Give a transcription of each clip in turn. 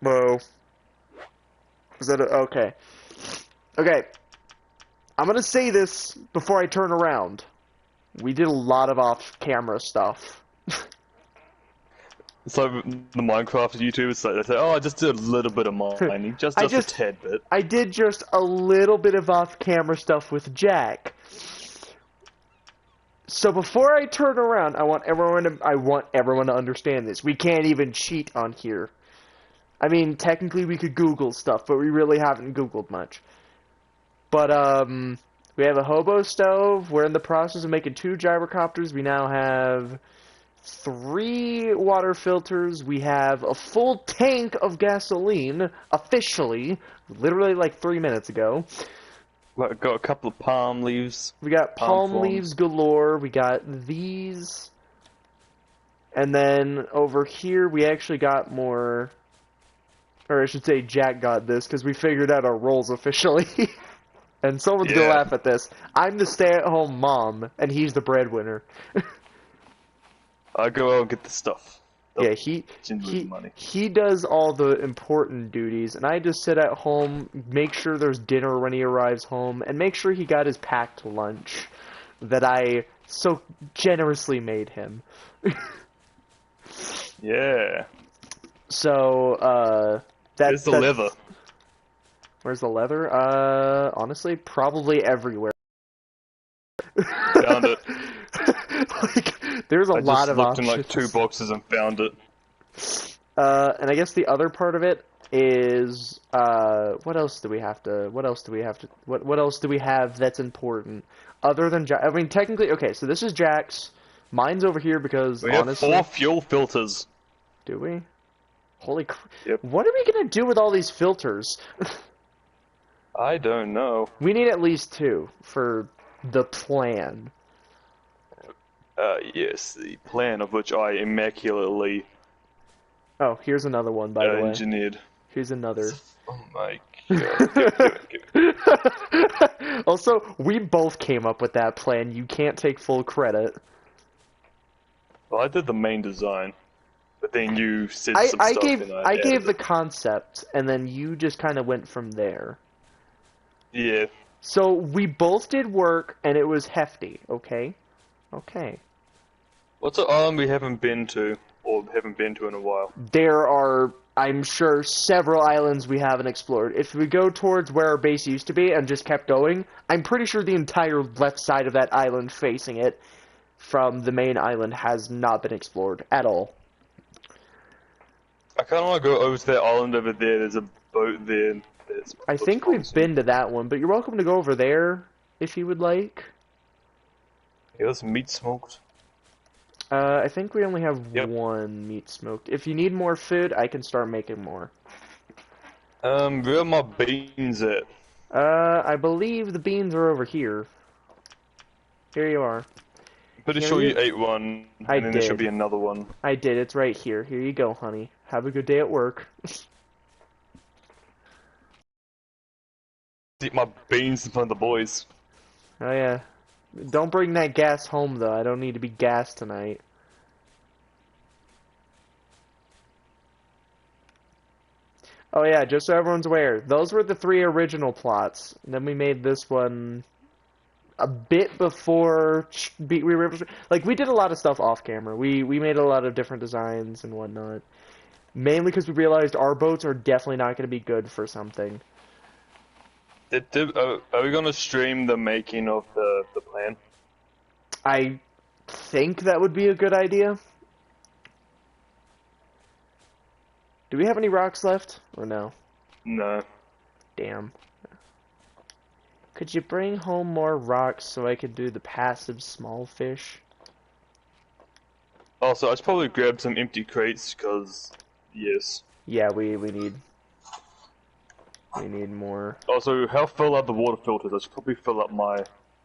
Whoa. Is that okay? Okay. I'm gonna say this before I turn around. We did a lot of off-camera stuff. It's like the Minecraft YouTubers, like they say, "Oh, I just did a little bit of mining, just I a just, tad bit." I did just a little bit of off-camera stuff with Jack. So before I turn around, I want everyone to understand this. We can't even cheat on here. I mean, technically we could Google stuff, but we really haven't Googled much. But we have a hobo stove. We're in the process of making 2 gyrocopters. We now have 3 water filters. We have a full tank of gasoline, officially, literally like 3 minutes ago. Like, got a couple of palm leaves, We got palm fronds. leaves galore. We got these. And then over here, we actually got more. Or I should say, Jack got this, because we figured out our roles officially. And someone's gonna Yeah, laugh at this. I'm the stay-at-home mom, and he's the breadwinner. I go out and get the stuff. The Yeah, genuine money. he does all the important duties, and I just sit at home, make sure there's dinner when he arrives home, and make sure he got his packed lunch that I so generously made him. Yeah. So, Where's the leather? where's the leather? Honestly, probably everywhere. Found it. Like, there's a I lot just of looked in like 2 options. boxes and found it. And I guess the other part of it is, what else do we have to, what else do we have that's important? Other than I mean, technically, okay, so this is Jack's. Mine's over here because, We have honestly, 4 fuel filters. do we? Holy Yep. what are we gonna do with all these filters? I don't know. We need at least 2 for the plan. Yes, the plan of which I immaculately Oh, here's another one, by the way. engineered. Here's another. Oh my god. Give it. Also, we both came up with that plan. You can't take full credit. Well, I did the main design, but then you said I, some I stuff gave and I I added gave the it. concept, and then you just kind of went from there. Yeah. So we both did work, and it was hefty. Okay, okay. What's an island we haven't been to, or haven't been to in a while? There are, I'm sure, several islands we haven't explored. If we go towards where our base used to be and just kept going, I'm pretty sure the entire left side of that island facing it from the main island has not been explored at all. I kind of want to go over to that island over there. There's a boat there. That I looks think we've promising. been to that one, but you're welcome to go over there if you would like. Yeah, there's meat smoked. I think we only have Yep. 1 meat smoked. If you need more food, I can start making more. Where are my beans at? I believe the beans are over here. Here you are. Pretty Here sure you- you ate one, I and then there should did. be another one. I did. It's right here. Here you go, honey. Have a good day at work. Eat my beans in front of the boys. Oh yeah. Don't bring that gas home though. I don't need to be gassed tonight. Oh yeah, just so everyone's aware, those were the 3 original plots. And then we made this one a bit before we were like we did a lot of stuff off camera. We made a lot of different designs and whatnot. Mainly because we realized our boats are definitely not going to be good for something. Are we gonna stream the making of the plan? I think that would be a good idea. Do we have any rocks left? Or no? No. Damn. Could you bring home more rocks so I could do the passive small fish? Also, I should probably grab some empty crates, because, yes. Yeah, we need more. Also, how full are the water filters? I should probably fill up my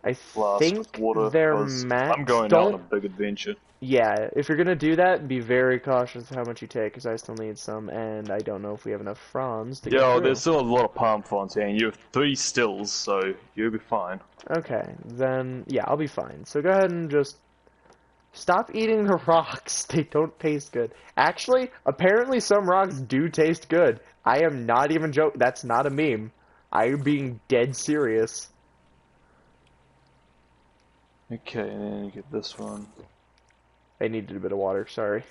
I glass think with water, they're 'cause max. I'm going out on a big adventure. Yeah, if you're gonna do that, be very cautious of how much you take, because I still need some, and I don't know if we have enough fronds to get Yeah, through. there's still a lot of palm fronds here, and you have 3 stills, so you'll be fine. Okay, then, yeah, I'll be fine. So go ahead and just Stop eating the rocks. They don't taste good. Actually, apparently some rocks do taste good. I am not even joking. That's not a meme. I am being dead serious. Okay, and then you get this one. I needed a bit of water, sorry.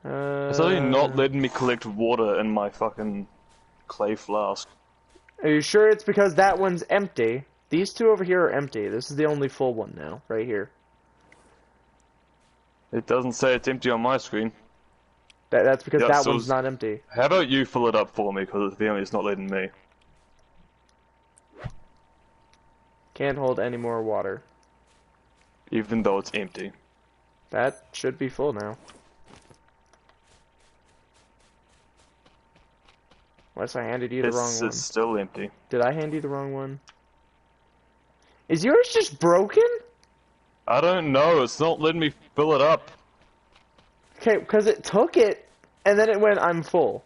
It's only not letting me collect water in my fucking clay flask. Are you sure it's because that one's empty? These two over here are empty. This is the only full one now, right here. It doesn't say it's empty on my screen. That's because Yeah, that so one's not empty. how about you fill it up for me, because apparently it's not letting me. Can't hold any more water. Even though it's empty. That should be full now. Unless I handed you the wrong one. It's still empty. Did I hand you the wrong one? Is yours just broken? I don't know, it's not letting me fill it up. Okay, because it took it, and then it went, I'm full.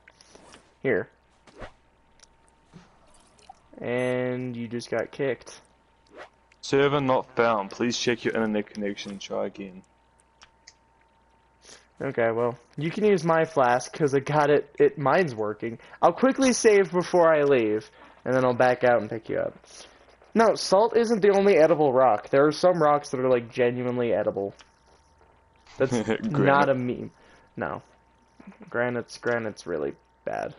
Here. And you just got kicked. Server not found. Please check your internet connection and try again. Okay, well, you can use my flask, because I got it, mine's working. I'll quickly save before I leave, and then I'll back out and pick you up. No, salt isn't the only edible rock. There are some rocks that are, like, genuinely edible. That's not a meme. No. Granite's really bad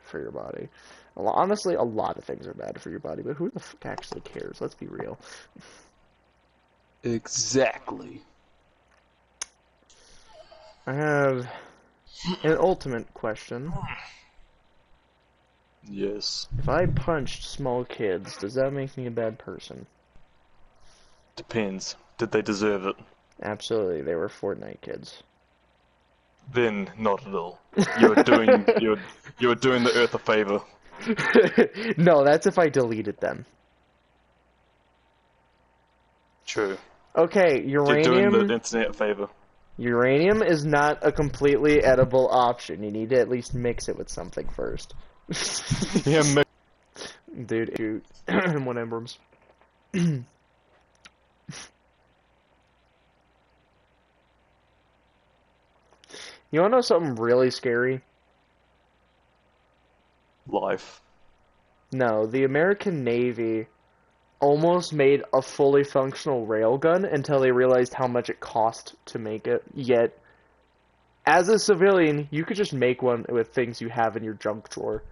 for your body. Honestly, a lot of things are bad for your body, but who the fuck actually cares? Let's be real. Exactly. I have an ultimate question. Yes. If I punched small kids, does that make me a bad person? Depends. Did they deserve it? Absolutely, they were Fortnite kids. Then not at all. You're doing you're doing the Earth a favor. No, that's if I deleted them. True. Okay, You're doing uranium. the internet a favor. Uranium is not a completely edible option. You need to at least mix it with something first. Yeah, Dude, shoot. 1 Abrams. You wanna know something really scary? life. No, the American Navy almost made a fully functional railgun until they realized how much it cost to make it. Yet, as a civilian, you could just make one with things you have in your junk drawer.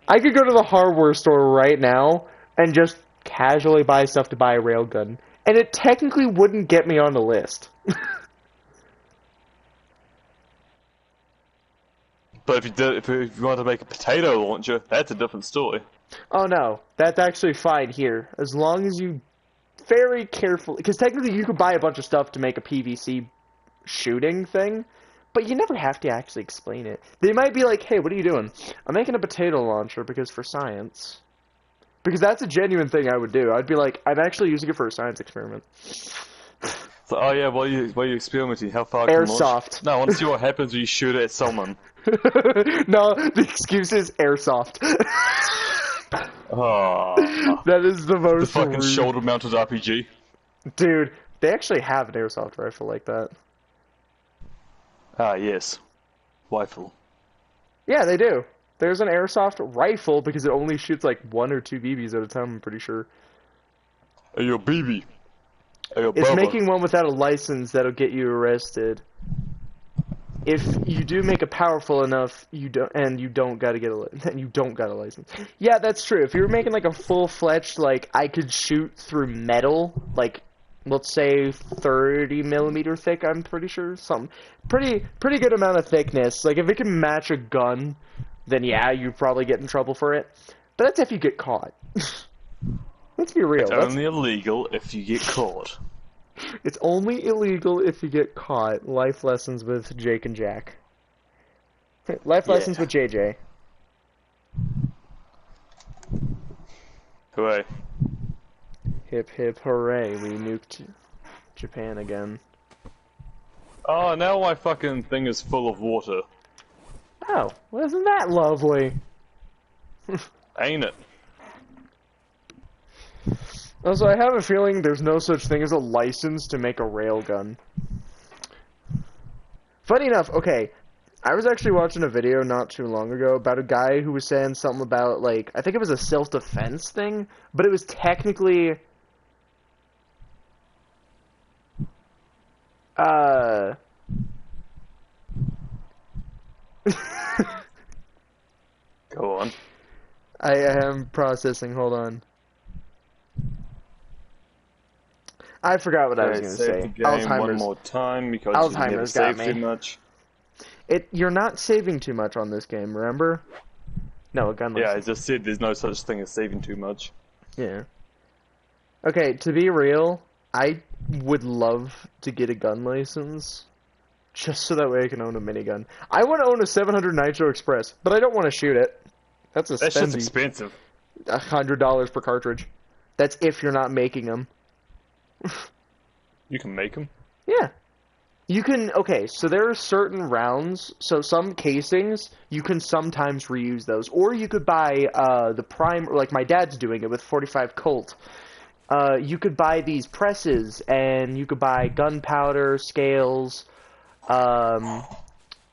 I could go to the hardware store right now and just casually buy stuff to buy a railgun, and it technically wouldn't get me on the list. But if you want to make a potato launcher, that's a different story. Oh no, that's actually fine here, as long as you very carefully, because technically you could buy a bunch of stuff to make a PVC shooting thing, but you never have to actually explain it. They might be like, hey, what are you doing? I'm making a potato launcher because for science. Because that's a genuine thing I would do. I'd be like, I'm actually using it for a science experiment. So, oh yeah, while you experimenting, how far can you launch? Airsoft. No, I want to see what happens when you shoot it at someone. No, the excuse is airsoft. Ah, That is the the most fucking rude. shoulder-mounted RPG. Dude, they actually have an airsoft rifle like that. Ah, yes. Rifle. Yeah, they do. There's an airsoft rifle because it only shoots like 1 or 2 BBs at a time, I'm pretty sure. Hey, yo, BB. Hey, yo, It's Bubba. making one without a license that'll get you arrested. If you do make it powerful enough, you don't gotta get then you don't got a license. Yeah, that's true. If you were making like a full-fledged, like I could shoot through metal, like let's say 30 millimeter thick, I'm pretty sure, some pretty good amount of thickness. Like if it can match a gun, then yeah, you probably get in trouble for it. But that's if you get caught. Let's be real. It's only illegal if you get caught. It's only illegal if you get caught. Life lessons with Jake and Jack. Life lessons with JJ. Hooray. Hip hip hooray, we nuked Japan again. Oh, now my fucking thing is full of water. Oh, well, isn't that lovely? Ain't it? Also, I have a feeling there's no such thing as a license to make a railgun. Funny enough, okay, I was actually watching a video not too long ago about a guy who was saying something about, like, I think it was a self-defense thing, but it was technically, uh... Go on. I am processing, hold on. I forgot what I was Okay, going to save the say. game one more time because you never Alzheimer's got save too me. much. You're not saving too much on this game, remember? No, a gun Yeah, I license. just said there's no such thing as saving too much. Yeah. Okay, to be real, I would love to get a gun license. Just so that way I can own a minigun. I want to own a 700 Nitro Express, but I don't want to shoot it. That's a That shit's spendy. expensive. $100 per cartridge. That's if you're not making them. You can make them. Yeah. You can, okay, so there are certain rounds, so some casings, you can sometimes reuse those. Or you could buy the prime, like my dad's doing it with 45 Colt. You could buy these presses, and you could buy gunpowder, scales, um,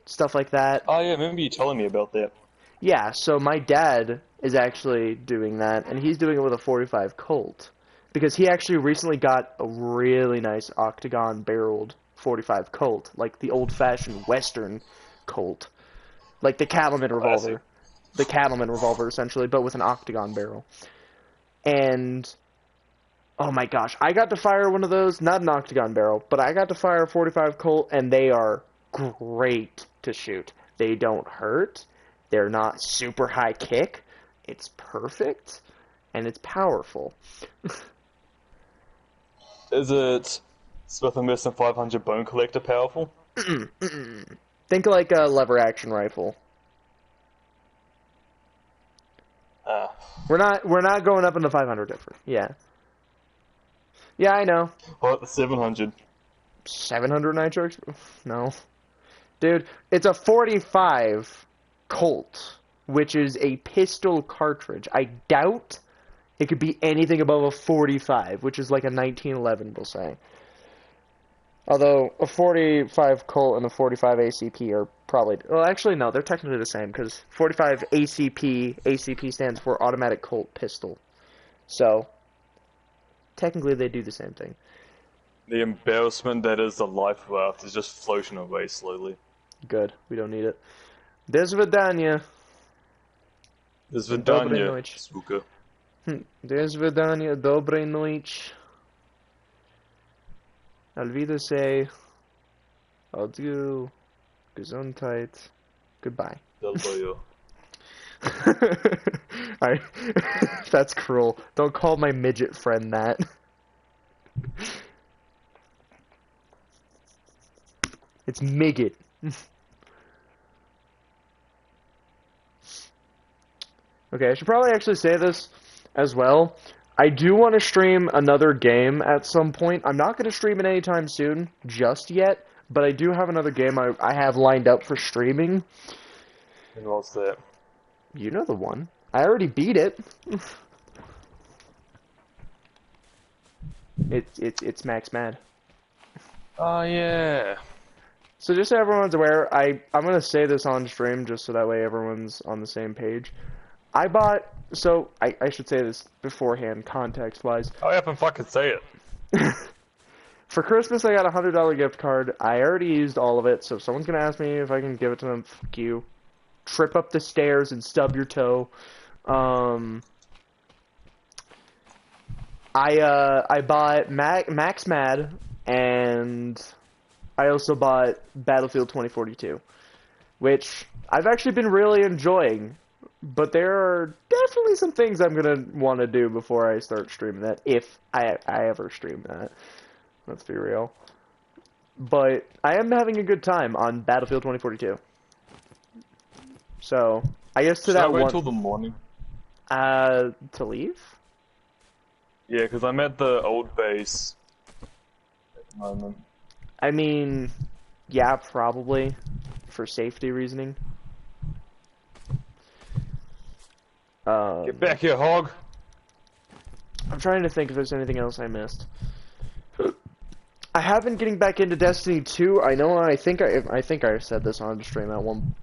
stuff like that. Oh yeah, remember you telling me about that. Yeah, so my dad is actually doing that, and he's doing it with a 45 Colt. Because he actually recently got a really nice octagon-barreled 45 Colt, like the old-fashioned Western Colt. Like the cattleman Classic. revolver. The cattleman revolver, essentially, but with an octagon barrel. And, oh my gosh, I got to fire one of those, not an octagon barrel, but I got to fire a 45 Colt, and they are great to shoot. They don't hurt. They're not super high kick. It's perfect, and it's powerful. Is it Smith & Wesson 500 Bone Collector powerful? Think like a lever action rifle. Ah. We're not going up into 500 different. Yeah. Yeah, I know. What, the 700? 700 nitro? No. Dude, it's a 45 Colt, which is a pistol cartridge. I doubt it could be anything above a 45, which is like a 1911, we'll say. Although a 45 Colt and a 45 ACP are probably, well, actually no, they're technically the same because 45 ACP stands for automatic Colt pistol. So technically they do the same thing. The embarrassment that is the life raft is just floating away slowly. Good, we don't need it. До свидания. There's Доброй Vidania, ночи. Suka. До свидания, доброй ночи. Auf Wiedersehen. Adieu. Gesundheit. Goodbye. Delboyo. Alright. That's cruel. Don't call my midget friend that. It's Migget. Okay, I should probably actually say this as well. I do want to stream another game at some point. I'm not going to stream it anytime soon, just yet, but I do have another game I have lined up for streaming. And what's that? You know the one. I already beat it. It's Max Mad. Oh yeah. So just so everyone's aware, I'm gonna say this on stream just so that way everyone's on the same page. I bought, so I should say this beforehand, context-wise. Hurry up and fucking say it. For Christmas, I got a $100 gift card. I already used all of it, so if someone's gonna ask me if I can give it to them, fuck you. Trip up the stairs and stub your toe. I bought Max Mad, and I also bought Battlefield 2042, which I've actually been really enjoying. But there are definitely some things I'm gonna want to do before I start streaming that, if I ever stream that. Let's be real. But I am having a good time on Battlefield 2042. So I guess to Should that I wait one. till the morning? To leave? Yeah, because I'm at the old base at the moment. I mean, yeah, probably for safety reasoning. Get back here, hog! I'm trying to think if there's anything else I missed. I have been getting back into Destiny 2. I know. I think I said this on the stream at one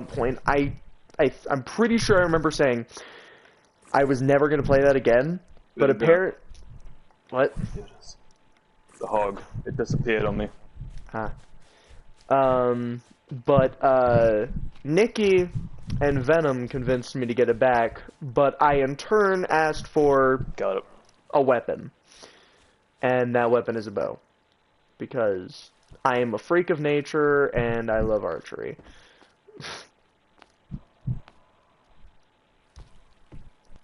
point. I'm pretty sure I remember saying I was never gonna play that again. But apparent. What? The hog. It disappeared on me. Ah. Nikki and Venom convinced me to get it back, but I in turn asked for Got it. a weapon. And that weapon is a bow. Because I am a freak of nature and I love archery.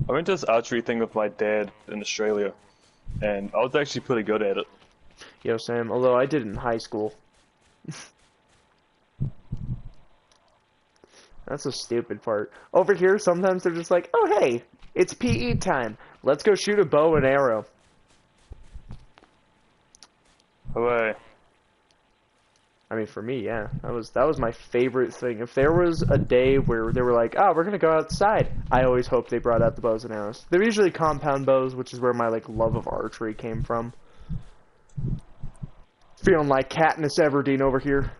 I went to this archery thing with my dad in Australia, and I was actually pretty good at it. Yo, Sam, although I did it in high school. That's a stupid part. Over here, sometimes they're just like, oh, hey, it's PE time. Let's go shoot a bow and arrow. Hooray. I mean, for me, yeah, that was my favorite thing. If there was a day where they were like, "Oh, we're gonna go outside," I always hoped they brought out the bows and arrows. They're usually compound bows, which is where my like love of archery came from. Feeling like Katniss Everdeen over here.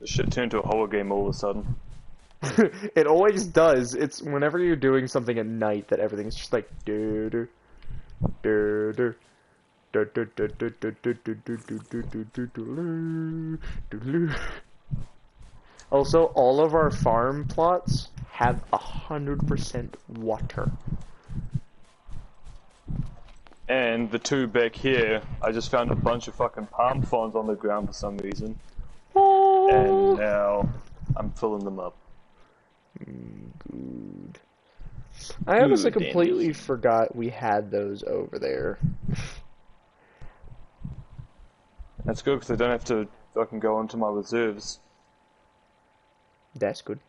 This shit turned into a horror game all of a sudden. It always does. It's whenever you're doing something at night that everything's just like do do. Also, all of our farm plots have 100% water. And the two back here, I just found a bunch of fucking palm fronds on the ground for some reason. And now I'm filling them up. Good. I honestly completely forgot we had those over there. That's good because I don't have to fucking go into my reserves. That's good.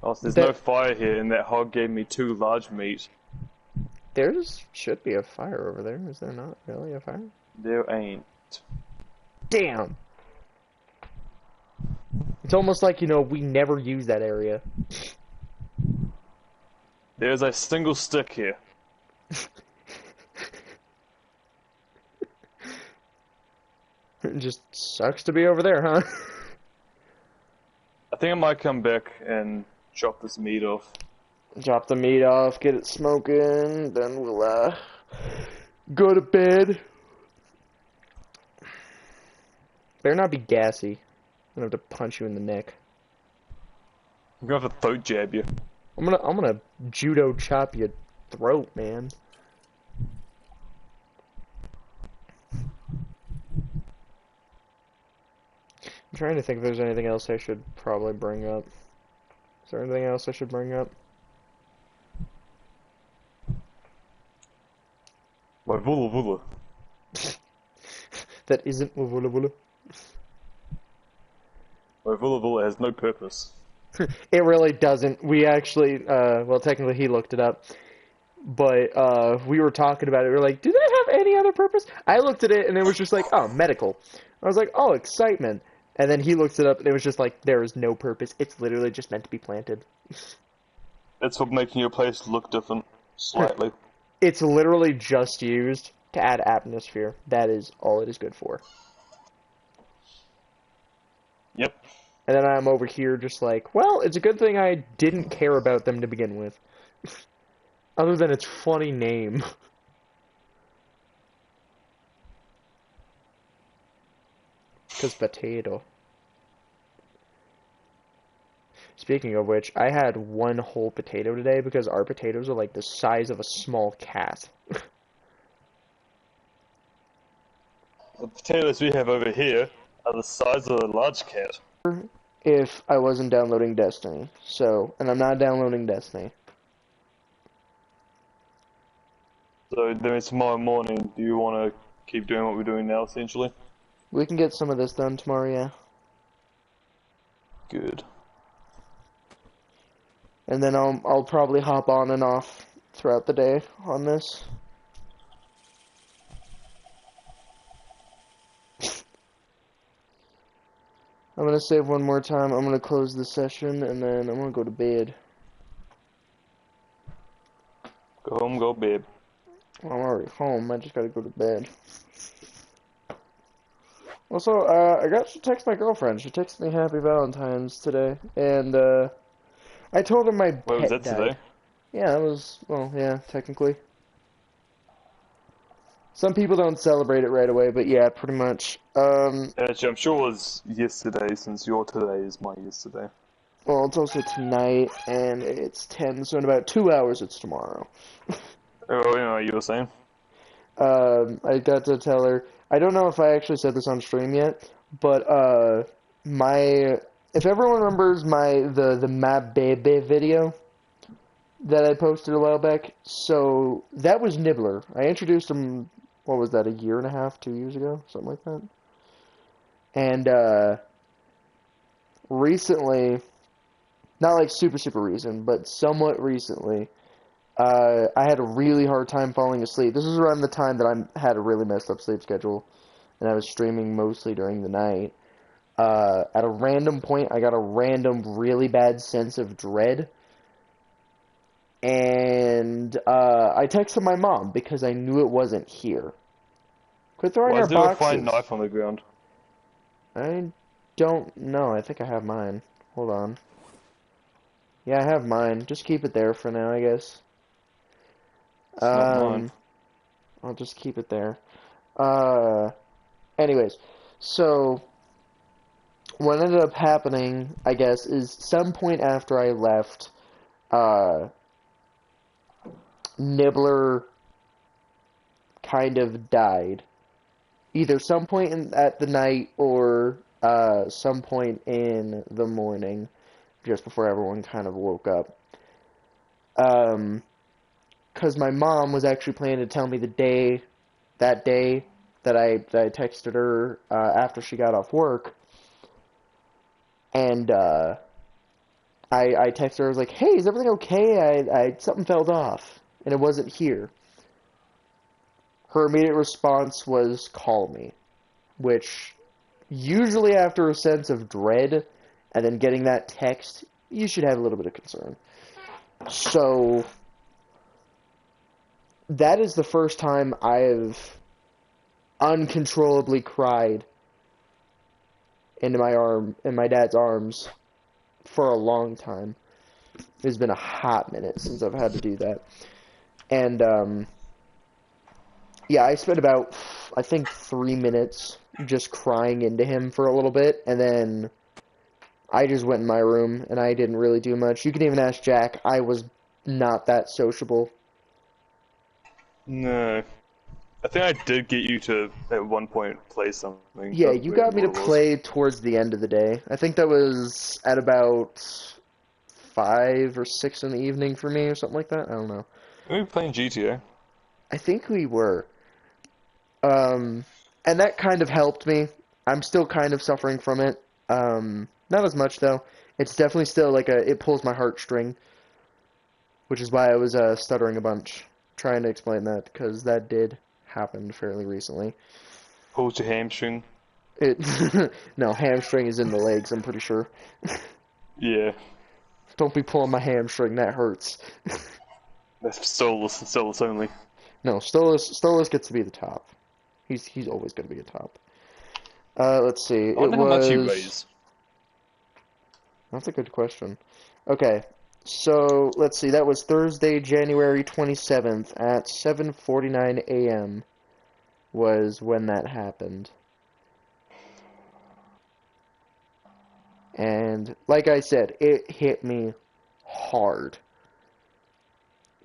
Oh, so there's no fire here, and that hog gave me 2 large meat. There should be a fire over there. Is there not really a fire? There ain't. Damn! It's almost like, you know, we never use that area. There's a single stick here. It just sucks to be over there, huh? I think I might come back and chop this meat off. Drop the meat off, get it smoking, then we'll, go to bed. Better not be gassy. I'm gonna have to punch you in the neck. I'm gonna have to throat jab you. I'm gonna judo chop your throat, man. I'm trying to think if there's anything else I should probably bring up. Is there anything else I should bring up? My vula vula. That isn't wula wula. My vula vula has no purpose. It really doesn't. We actually, well, technically he looked it up, but we were talking about it. We were like, do they have any other purpose? I looked at it and it was just like, oh, medical. I was like, oh, excitement. And then he looked it up and it was just like, there is no purpose. It's literally just meant to be planted. That's for making your place look different, slightly. It's literally just used to add atmosphere. That is all it is good for. Yep. And then I'm over here just like, well, it's a good thing I didn't care about them to begin with. Other than its funny name. Because potato. Speaking of which, I had one whole potato today because our potatoes are like the size of a small cat. The potatoes we have over here are the size of a large cat. If I wasn't downloading Destiny. So, and I'm not downloading Destiny. So then tomorrow morning, do you want to keep doing what we're doing now, essentially? We can get some of this done tomorrow, yeah. Good. And then I'll probably hop on and off throughout the day on this. I'm gonna save one more time. I'm gonna close the session, and then I'm gonna go to bed. Go home, go babe. Well, I'm already home. I just gotta go to bed. Also, I got to text my girlfriend. She texted me Happy Valentine's today, and I told her my Where was pet that died. today? Yeah, it was, well, yeah, technically. Some people don't celebrate it right away, but yeah, pretty much. Actually, I'm sure it was yesterday, since your today is my yesterday. Well, it's also tonight, and it's 10, so in about 2 hours it's tomorrow. Oh, you know what you were saying? I got to tell her, I don't know if I actually said this on stream yet, but, my, if everyone remembers the Map Bebe video that I posted a while back, so that was Nibbler. I introduced him, what was that, a year and a half, 2 years ago? Something like that. And, recently, not like super, super recent, but somewhat recently, I had a really hard time falling asleep. This was around the time that I had a really messed up sleep schedule, and I was streaming mostly during the night. At a random point, I got a random, really bad sense of dread, and I texted my mom because I knew it wasn't here. Quit throwing Why our is there a fine boxes. knife on the ground? I don't know. I think I have mine. Hold on. Yeah, I have mine. Just keep it there for now, I guess. It's not mine. Um, I'll just keep it there. Uh, anyways, so what ended up happening, I guess, is some point after I left, uh, Nibbler kind of died. Either some point at the night or some point in the morning, just before everyone kind of woke up. Because my mom was actually planning to tell me that day that I texted her after she got off work, and I texted her. I was like, "Hey, is everything okay? I something fell off, and it wasn't here." Her immediate response was, "Call me," which usually after a sense of dread and then getting that text, you should have a little bit of concern. So that is the first time I've uncontrollably cried in my dad's arms for a long time. It's been a hot minute since I've had to do that. And yeah, I spent about, I think, 3 minutes just crying into him for a little bit, and then I just went in my room and I didn't really do much. You can even ask Jack. I was not that sociable. No. I think I did get you to, at one point, play something. Yeah, Doesn't you really got know me to what it was. play towards the end of the day. I think that was at about 5 or 6 in the evening for me or something like that. I don't know. We were playing GTA. I think we were. Um, and that kind of helped me. I'm still kind of suffering from it. Not as much though. It's definitely still like it pulls my heartstring, which is why I was stuttering a bunch trying to explain that because that did happen fairly recently. Pulls your hamstring. It no hamstring is in the legs. I'm pretty sure. Yeah. Don't be pulling my hamstring. That hurts. That's Stolas only. No, Stolas gets to be the top. He's always going to be a top. Let's see. I It wonder how much he was. weighs. That's a good question. Okay, so let's see. That was Thursday, January 27th at 7:49 a.m. was when that happened. And like I said, it hit me hard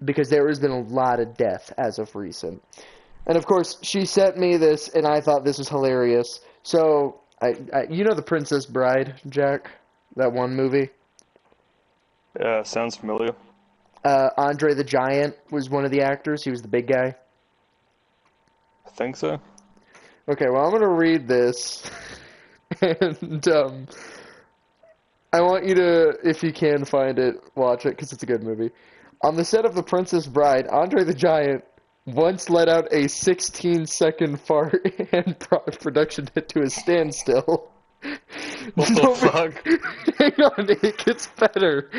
because there has been a lot of death as of recent. And of course, she sent me this, and I thought this was hilarious. So, you know The Princess Bride, Jack? That one movie? Yeah, sounds familiar. Andre the Giant was one of the actors. He was the big guy. I think so. Okay, well, I'm going to read this. And I want you to, if you can find it, watch it, because it's a good movie. On the set of The Princess Bride, Andre the Giant once let out a 16-second fart and brought production to a standstill. What the fuck? Hang on, it gets better.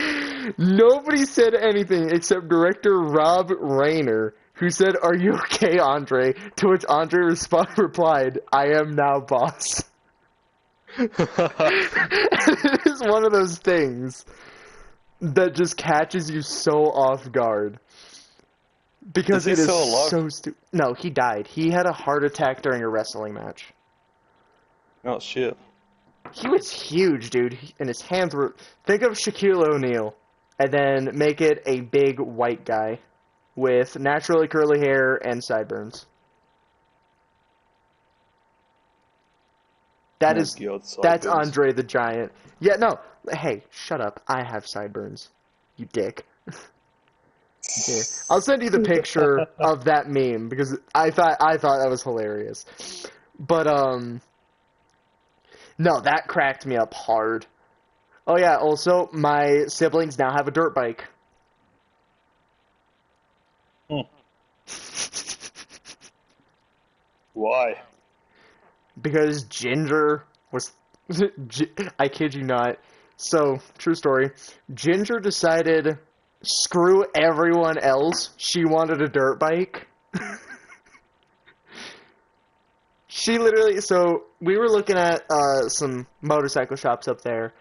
Nobody said anything except director Rob Reiner, who said, "Are you okay, Andre?" To which Andre replied, "I am now, boss." It is one of those things that just catches you so off guard. Is Because he it is still alive? so stupid. No, he died. He had a heart attack during a wrestling match. Oh shit. He was huge, dude, and his hands were... Think of Shaquille O'Neal, and then make it a big white guy with naturally curly hair and sideburns. Oh god, That's sideburns. Andre the Giant. Yeah, no, hey, shut up. I have sideburns. You dick. Here, I'll send you the picture of that meme because I thought that was hilarious. But no, that cracked me up hard. Oh yeah, also my siblings now have a dirt bike. Hmm. Why? Because Ginger was I kid you not. So, true story. Ginger decided screw everyone else. She wanted a dirt bike. She literally, so we were looking at some motorcycle shops up there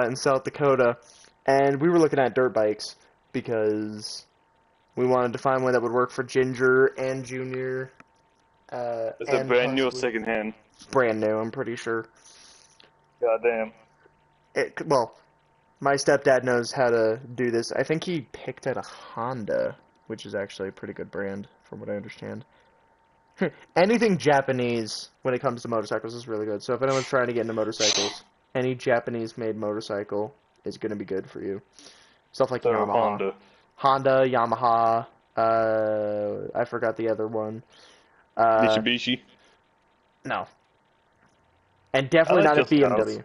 in South Dakota, and we were looking at dirt bikes because we wanted to find one that would work for Ginger and Junior, Is it and brand new or possibly second hand? brand new. I'm pretty sure. God damn. Well, my stepdad knows how to do this. I think he picked at a Honda, which is actually a pretty good brand, from what I understand. Anything Japanese when it comes to motorcycles is really good. So if anyone's trying to get into motorcycles, any Japanese-made motorcycle is going to be good for you. Stuff like So Yamaha. Honda. Honda, Yamaha, I forgot the other one. Uh, Mitsubishi. no. And I definitely like not a just cars. BMW.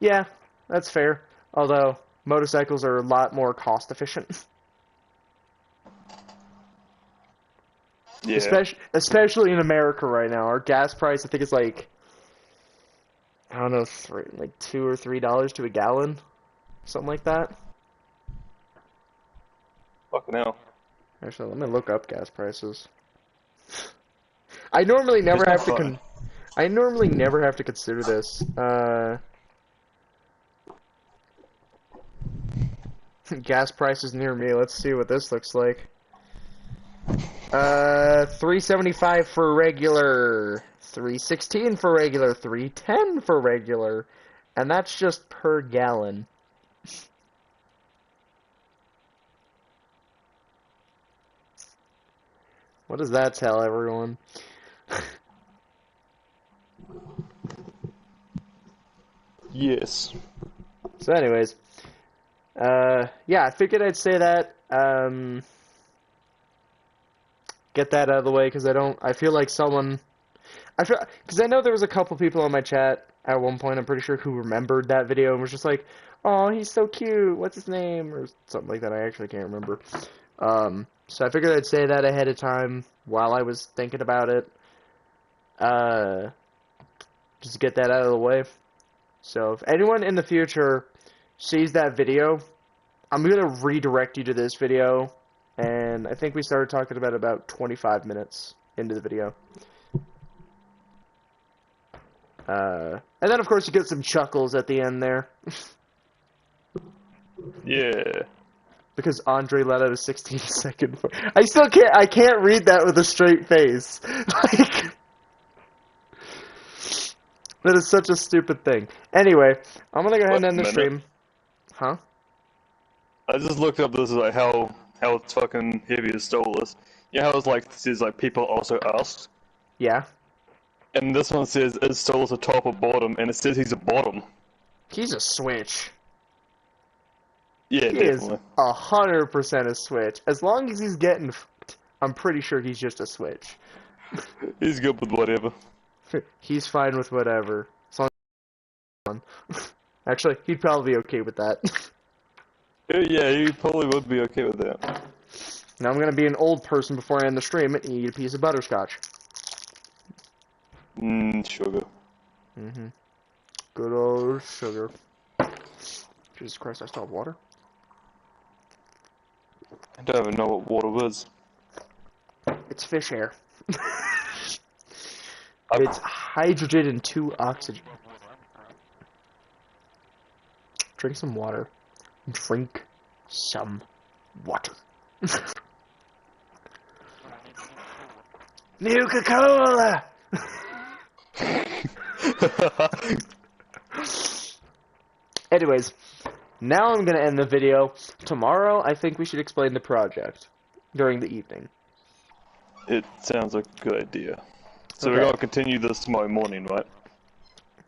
Yeah, that's fair. Although, motorcycles are a lot more cost efficient. Yeah. Especially in America right now. Our gas price, I think, is like, I don't know, like $2 or $3 to a gallon. Something like that. Fucking hell. Actually, let me look up gas prices. I normally never It's not have to fun. I normally never have to consider this. Gas prices near me. Let's see what this looks like. 375 for regular, 316 for regular, 310 for regular, and that's just per gallon. What does that tell everyone? Yes. So anyways, yeah, I figured I'd say that, get that out of the way, because I feel like because I know there was a couple people on my chat at one point, I'm pretty sure, who remembered that video and was just like, "Oh, he's so cute, what's his name?" or something like that. I actually can't remember. So I figured I'd say that ahead of time while I was thinking about it, uh, just to get that out of the way. So if anyone in the future sees that video, I'm gonna redirect you to this video, and I think we started talking about 25 minutes into the video. And then of course you get some chuckles at the end there. Yeah. Because Andre let out a 16-second. I can't read that with a straight face. Like, that is such a stupid thing. Anyway, I'm gonna go ahead Wait and a end the minute. stream. Huh? I just looked up this like how fucking heavy his stole is. You know how it's like it says like people also asked? Yeah. And this one says is Stolas a top or bottom and it says he's a bottom. He's a switch. Yeah, He is definitely. 100% a switch. As long as he's getting f***ed, I'm pretty sure he's just a switch. He's good with whatever. He's fine with whatever. As long as actually, he'd probably be okay with that. Yeah, he probably would be okay with that. Now I'm gonna be an old person before I end the stream and eat a piece of butterscotch. Sugar. Mm-hmm. Good old sugar. Jesus Christ, I still have water. I don't even know what water is. It's fish hair. I, It's hydrogen and 2 oxygen. Drink some water. Drink some water. Nuka-Cola! Anyways, now I'm gonna end the video. Tomorrow, I think we should explain the project during the evening. It sounds like a good idea. So Okay. we're gonna continue this tomorrow morning, right?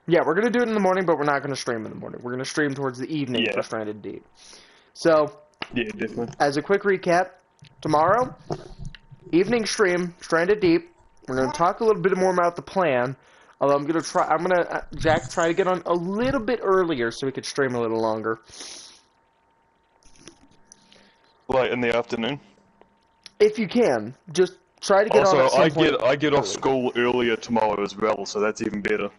Yeah, we're gonna do it in the morning, but we're not gonna stream in the morning. We're gonna stream towards the evening Yeah. for Stranded Deep. So, Yeah, definitely. as a quick recap, tomorrow, evening stream, Stranded Deep. We're gonna talk a little bit more about the plan. Although I'm gonna Jack, try to get on a little bit earlier so we could stream a little longer. Like in the afternoon. If you can, just try to get on Also, at some point. I get off early. school earlier tomorrow as well, so that's even better.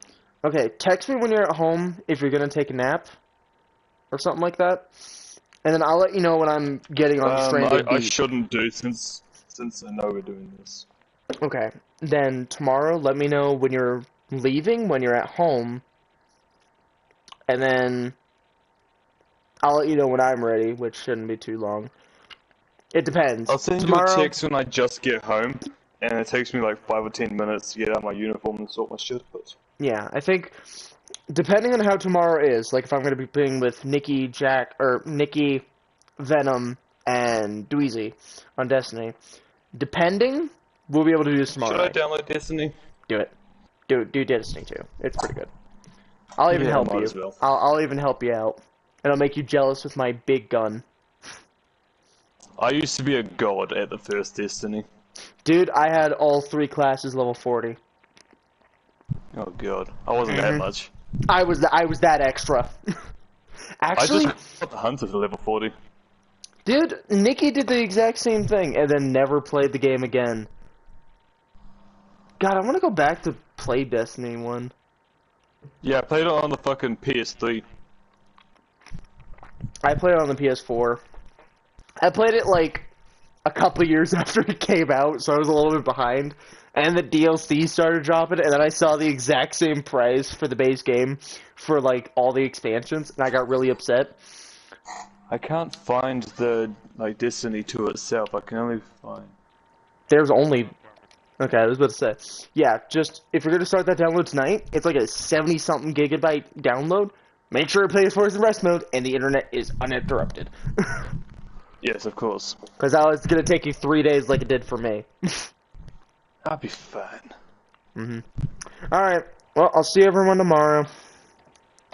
Okay, text me when you're at home if you're gonna take a nap or something like that, and then I'll let you know when I'm getting on Stranded I Deep. shouldn't do since I know we're doing this. Okay, then tomorrow let me know when you're leaving, when you're at home, and then I'll let you know when I'm ready, which shouldn't be too long. It depends. I'll send you a text when I just get home, and it takes me like 5 or 10 minutes to get out my uniform and sort my shit out. Yeah, I think depending on how tomorrow is, like if I'm gonna be playing with Nikki, Jack, or Nikki, Venom, and Dweezy on Destiny, depending, we'll be able to do this tomorrow Should I night. download Destiny? Do it. Do Destiny too. It's pretty good. I'll even Yeah, help might you. as well. I'll even help you out, and I'll make you jealous with my big gun. I used to be a god at the first Destiny. Dude, I had all 3 classes level 40. Oh god, I wasn't that much. I was that extra. Actually, I just got the hunter to level 40. dude, Nikki did the exact same thing and then never played the game again. God, I want to go back to play Destiny 1. Yeah, I played it on the fucking PS3. I played it on the PS4. I played it like a couple years after it came out, so I was a little bit behind. And the DLC started dropping, and then I saw the exact same price for the base game for like all the expansions, and I got really upset. I can't find the like Destiny 2 itself. I can only find. There's only... Okay, I was about to say. Yeah, just, if you're going to start that download tonight, it's like a 70-something gigabyte download. Make sure it plays Force and Rest mode, and the internet is uninterrupted. Yes, of course. Because that was going to take you 3 days like it did for me. I'll be fine. Alright, well, I'll see everyone tomorrow.